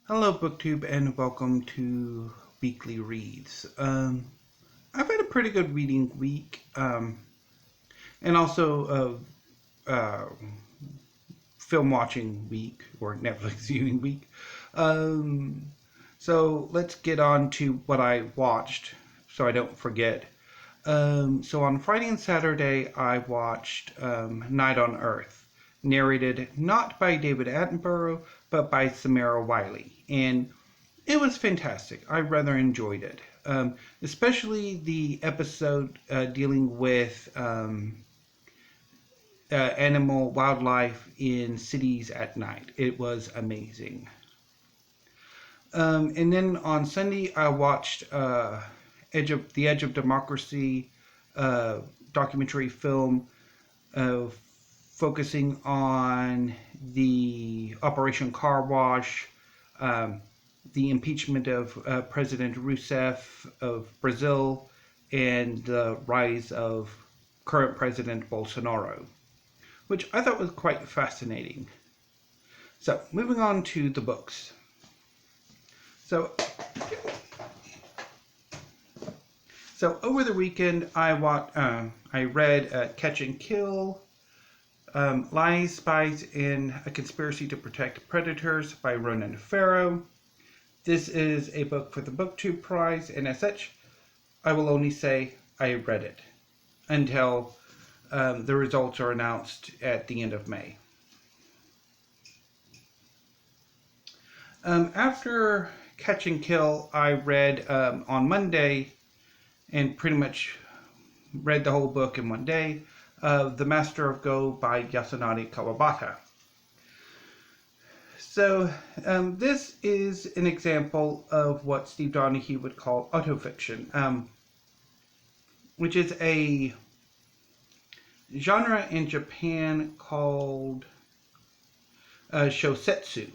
Hello, BookTube, and welcome to Weekly Reads. I've had a pretty good reading week, and also a film watching week, or Netflix viewing week. So let's get on to what I watched, so I don't forget. So on Friday and Saturday, I watched Night on Earth, narrated not by David Attenborough, but by Samara Wiley. And it was fantastic. I rather enjoyed it, especially the episode dealing with wildlife in cities at night. It was amazing. And then on Sunday, I watched The Edge of Democracy documentary film focusing on the Operation Car Wash, the impeachment of President Rousseff of Brazil, and the rise of current President Bolsonaro, which I thought was quite fascinating. So, moving on to the books. So over the weekend, I read Catch and Kill, Lies, Spies, and A Conspiracy to Protect Predators by Ronan Farrow. This is a book for the BookTube Prize, and as such, I will only say I read it until the results are announced at the end of May. After Catch and Kill, I read on Monday, and pretty much read the whole book in one day, The Master of Go by Yasunari Kawabata. So this is an example of what Steve Donaghy would call autofiction, which is a genre in Japan called shosetsu,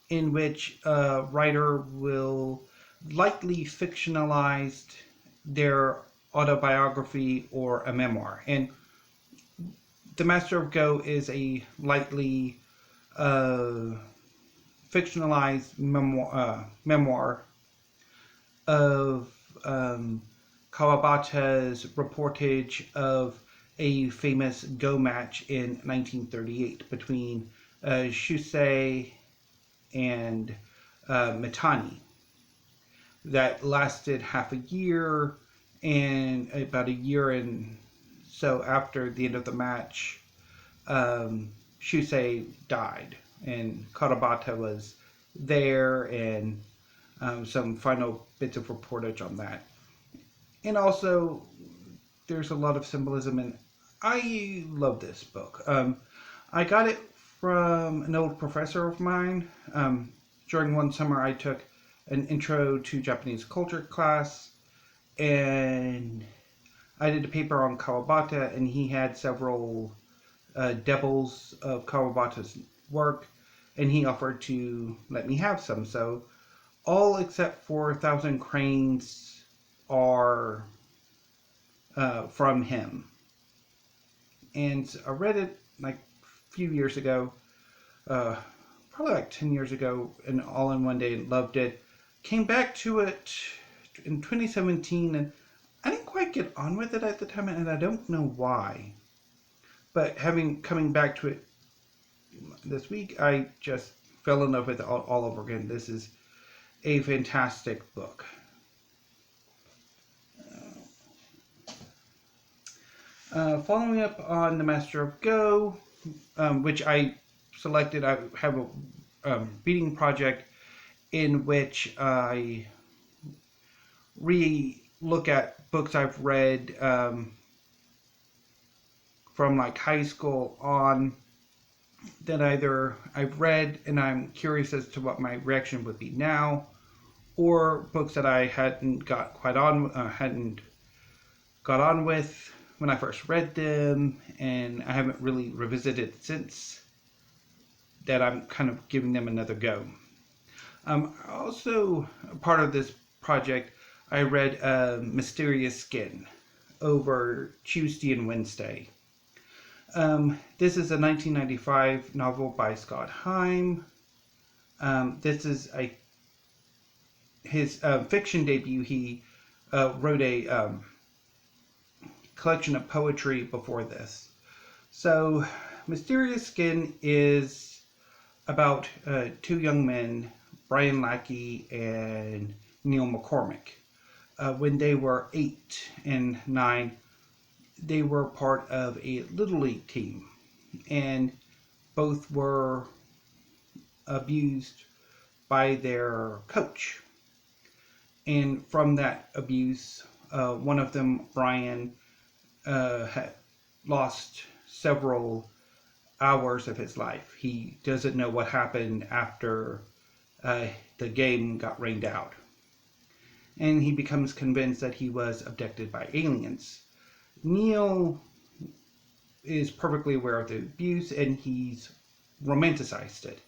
in which a writer will likely fictionalize their autobiography or a memoir. And The Master of Go is a lightly fictionalized memoir of Kawabata's reportage of a famous Go match in 1938 between Shusei and Mitani that lasted half a year, and about a year and so after the end of the match, Shusei died, and Kawabata was there, and some final bits of reportage on that. And also, there's a lot of symbolism, and I love this book. I got it from an old professor of mine. During one summer, I took an intro to Japanese culture class, and I did a paper on Kawabata, and he had several devils of Kawabata's work, and he offered to let me have some. So all except for 1,000 Cranes are from him. And I read it like a few years ago, probably like 10 years ago, and all in one day, and loved it. Came back to it in 2017, and I didn't quite get on with it at the time, and I don't know why. But coming back to it this week, I just fell in love with it all over again. This is a fantastic book. Following up on The Master of Go, which I selected, I have a reading project in which I re-look at books I've read from like high school on, that either I've read and I'm curious as to what my reaction would be now, or books that I hadn't got on with when I first read them, and I haven't really revisited since, that I'm kind of giving them another go. Also, part of this project, I read Mysterious Skin over Tuesday and Wednesday. This is a 1995 novel by Scott Heim. This is his fiction debut. He wrote a collection of poetry before this. So, Mysterious Skin is about two young men, Brian Lackey and Neil McCormick. When they were 8 and 9, they were part of a Little League team, and both were abused by their coach. And from that abuse, one of them, Brian, had lost several hours of his life. He doesn't know what happened after the game got rained out. And he becomes convinced that he was abducted by aliens. Neil is perfectly aware of the abuse, and he's romanticized it.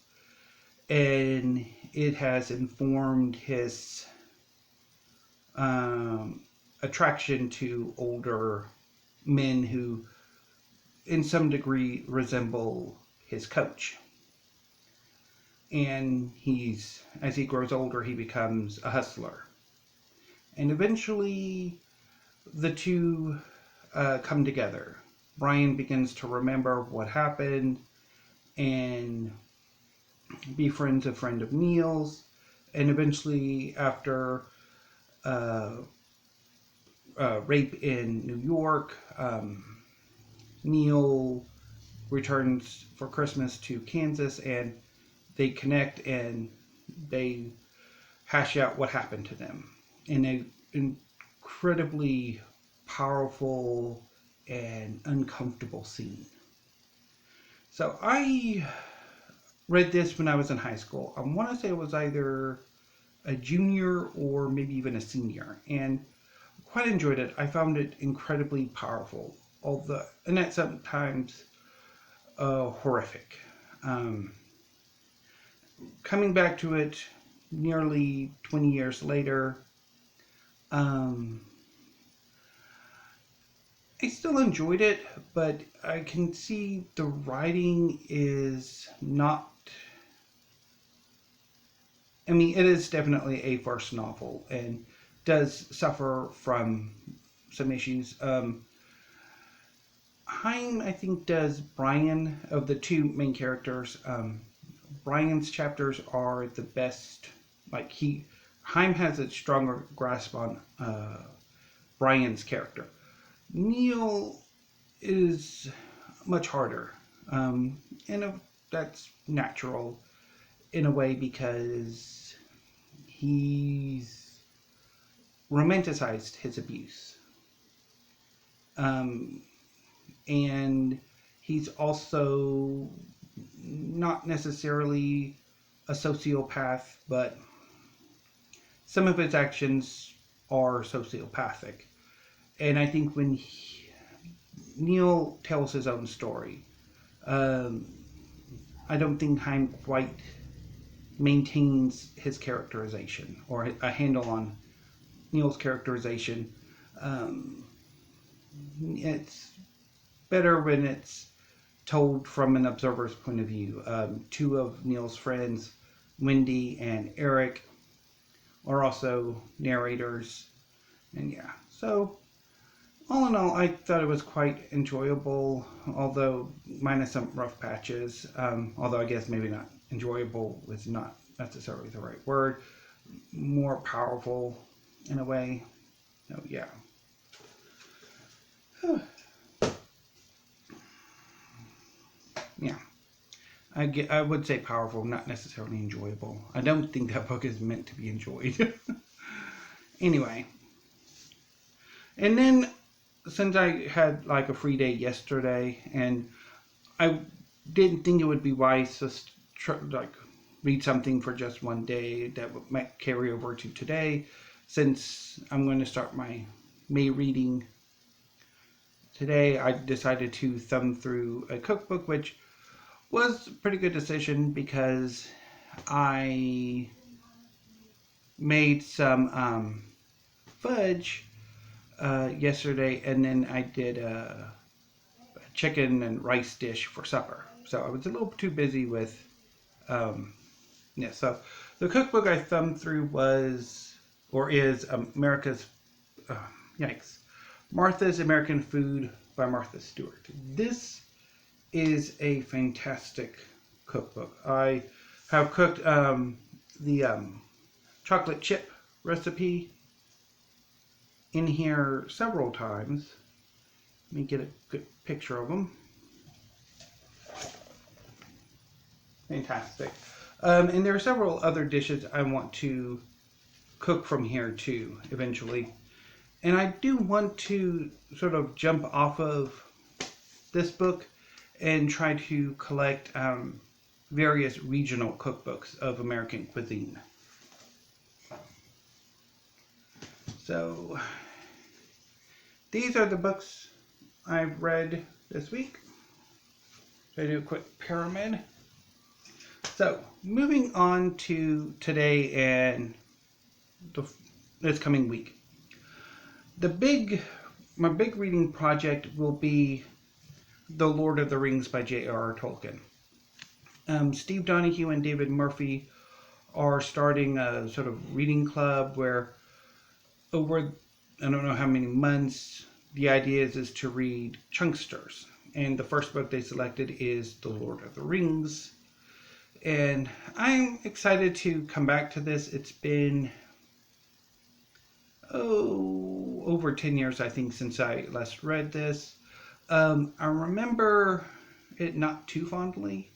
And it has informed his attraction to older men who, in some degree, resemble his coach. And as he grows older, he becomes a hustler. And eventually, the two come together. Brian begins to remember what happened and befriends a friend of Neil's. And eventually, after rape in New York, Neil returns for Christmas to Kansas, and they connect and they hash out what happened to them in an incredibly powerful and uncomfortable scene. So I read this when I was in high school. I want to say it was either a junior or maybe even a senior, and quite enjoyed it. I found it incredibly powerful, and at sometimes horrific. Coming back to it nearly 20 years later, I still enjoyed it, but I can see the writing is not. I mean, it is definitely a first novel and does suffer from some issues. Heim, I think, does Brian of the two main characters. Brian's chapters are the best. Heim has a stronger grasp on Brian's character. Neil is much harder, and that's natural in a way because he's romanticized his abuse. And he's also not necessarily a sociopath, but some of his actions are sociopathic. And I think when Neil tells his own story, I don't think Heim quite maintains his characterization or a handle on Neil's characterization. It's better when it's told from an observer's point of view. Two of Neil's friends, Wendy and Eric, are also narrators. And yeah, so all in all, I thought it was quite enjoyable, although minus some rough patches. Although I guess maybe not enjoyable is not necessarily the right word. More powerful in a way. So yeah. Yeah. I would say powerful, not necessarily enjoyable. I don't think that book is meant to be enjoyed. Anyway. And then, since I had like a free day yesterday, and I didn't think it would be wise to read something for just one day that might carry over to today, since I'm going to start my May reading today, I decided to thumb through a cookbook, which was a pretty good decision because I made some fudge yesterday, and then I did a chicken and rice dish for supper. So I was a little too busy with Yeah, so the cookbook I thumbed through was, or is, America's, uh, yikes, Martha's American Food by Martha Stewart. This is a fantastic cookbook. I have cooked the chocolate chip recipe in here several times. Let me get a good picture of them. Fantastic. And there are several other dishes I want to cook from here too, eventually. And I do want to sort of jump off of this book and try to collect various regional cookbooks of American cuisine. So these are the books I've read this week. So I do a quick pyramid. So moving on to today and this coming week. My big reading project will be The Lord of the Rings by J.R.R. Tolkien. Steve Donahue and David Murphy are starting a sort of reading club where over, I don't know how many months, the idea is to read chunksters. And the first book they selected is The Lord of the Rings. And I'm excited to come back to this. It's been, over 10 years, I think, since I last read this. I remember it not too fondly.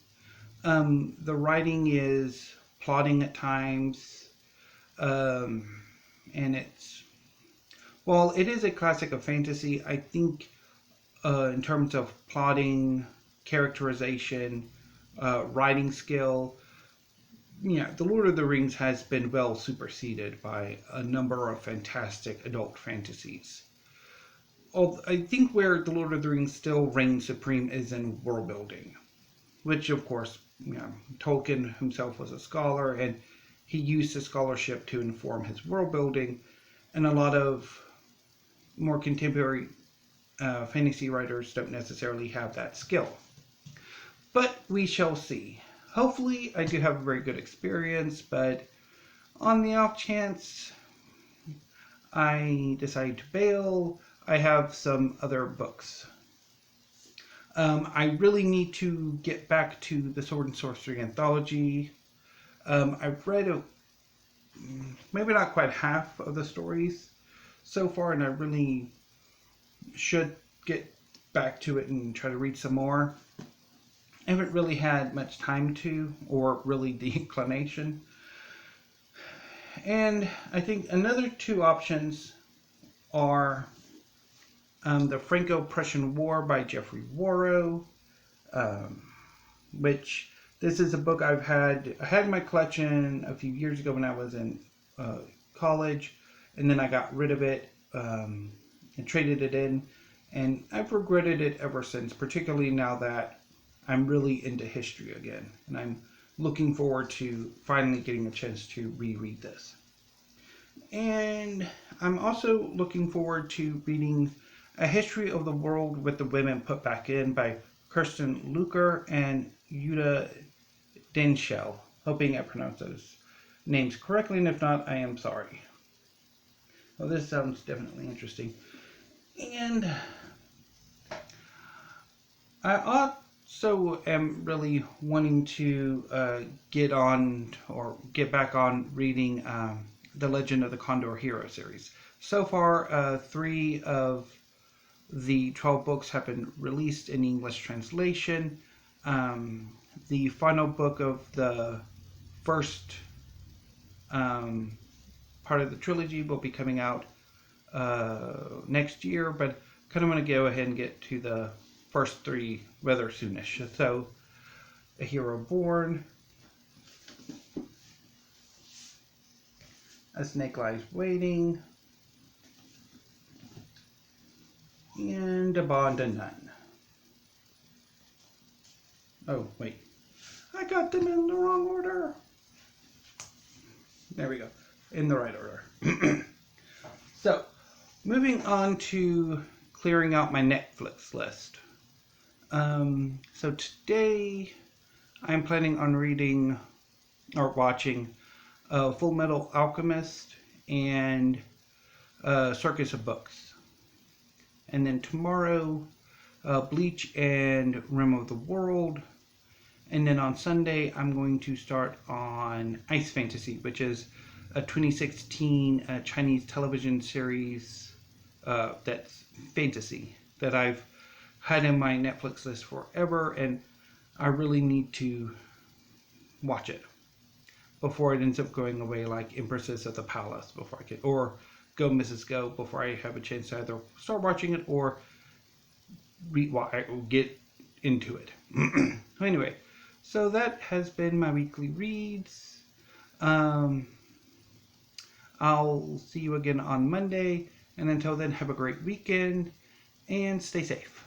The writing is plodding at times. And it's, while it is a classic of fantasy, I think in terms of plotting, characterization, writing skill, The Lord of the Rings has been well superseded by a number of fantastic adult fantasies. I think where The Lord of the Rings still reigns supreme is in world building, which of course, Tolkien himself was a scholar and he used his scholarship to inform his world building, and a lot of more contemporary fantasy writers don't necessarily have that skill. But we shall see. Hopefully I do have a very good experience, but on the off chance I decide to bail, I have some other books. I really need to get back to the Sword and Sorcery Anthology. I've read maybe not quite half of the stories so far, and I really should get back to it and try to read some more. I haven't really had much time to, or really the inclination. And I think another two options are the Franco-Prussian War by Geoffrey Wawro, which this is a book I had in my collection a few years ago when I was in college, and then I got rid of it and traded it in, and I've regretted it ever since, particularly now that I'm really into history again, and I'm looking forward to finally getting a chance to reread this. And I'm also looking forward to reading A History of the World with the Women Put Back In by Kersten and Yuda Daenschell. Hoping I pronounced those names correctly, and if not, I am sorry. Well, this sounds definitely interesting. And I also am really wanting to get back on reading the Legend of the Condor Hero series. So far, 3 of the 12 books have been released in English translation. The final book of the first part of the trilogy will be coming out next year, but kind of want to go ahead and get to the first 3 rather soonish. So, A Hero Born, A Snake Lies Waiting, and A Bond Undone. Oh, wait. I got them in the wrong order. There we go. In the right order. So, moving on to clearing out my Netflix list. So today, I'm planning on reading or watching Full Metal Alchemist and Circus of Books. And then tomorrow, Bleach and Rim of the World. And then on Sunday, I'm going to start on Ice Fantasy, which is a 2016 Chinese television series that's fantasy that I've had in my Netflix list forever, and I really need to watch it before it ends up going away like Empresses of the Palace before I can, or Go Mrs. Go before I have a chance to either start watching it or get into it. Anyway, so that has been my weekly reads. I'll see you again on Monday, and until then, have a great weekend and stay safe.